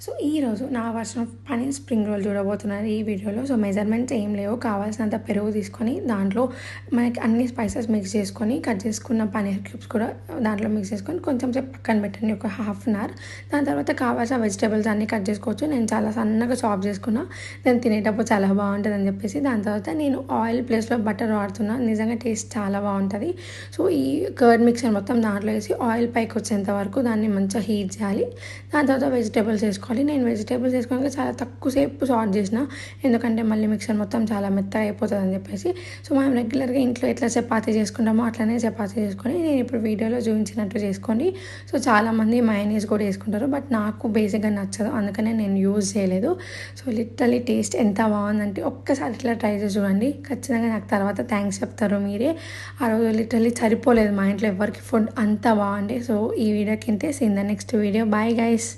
So ఈరోజు నా version of paneer spring roll చూడబోతున్నారు ఈ వీడియోలో. సో మెజర్మెంట్స్ ఏం లేవు, కావాల్సినంత పెరుగు తీసుకొని దాంట్లో మనకి అన్ని స్పైసెస్ మిక్స్ చేసుకొని కట్ చేసుకున్న పనీర్ క్యూబ్స్ కూడా దాంట్లో మిక్స్ చేసుకొని కొంచెం సేపు పక్కన పెట్టండి, ఒక హాఫ్ అన్ అవర్. దాని తర్వాత కావాల్సిన వెజిటేబుల్స్ అన్నీ కట్ చేసుకోవచ్చు. నేను చాలా సన్నగా చాప్ చేసుకున్నా, దాన్ని తినేటప్పుడు చాలా బాగుంటుంది అని చెప్పేసి దాని తర్వాత నేను ఆయిల్ ప్లేస్లో బటర్ వాడుతున్నా. నిజంగా టేస్ట్ చాలా బాగుంటుంది. సో ఈ కర్డ్ మిక్సర్ మొత్తం దాంట్లో వేసి ఆయిల్ పైకి వచ్చేంత వరకు దాన్ని మంచిగా హీట్ చేయాలి. దాని తర్వాత వెజిటేబుల్స్ వేసుకోవాలి. నేను వెజిటేబుల్స్ వేసుకున్నాక చాలా తక్కువసేపు సాట్ చేసిన, ఎందుకంటే మళ్ళీ మిక్సర్ మొత్తం చాలా మెత్తగా అయిపోతుంది అని చెప్పేసి. సో మనం రెగ్యులర్గా ఇంట్లో ఎట్లా చపాతీ చేసుకుంటామో అట్లనే చపాతీ చేసుకొని నేను ఇప్పుడు వీడియోలో చూపించినట్టు చేసుకోండి. సో చాలామంది మయోనీస్ కూడా వేసుకుంటారు, బట్ నాకు బేసిక్గా నచ్చదు, అందుకనే నేను యూజ్ చేయలేదు. సో లిటరలీ టేస్ట్ ఎంత బాగుందంటే ఒక్కసారి ఇట్లా ట్రై చేసి చూడండి, ఖచ్చితంగా నాకు తర్వాత థ్యాంక్స్ చెప్తారు మీరే. ఆ రోజు లిటరలీ సరిపోలేదు మా ఇంట్లో ఎవరికి ఫుడ్ అంత బాగుంది. సో ఈ వీడియోకి ఇంతే, see in the next video. Bye guys.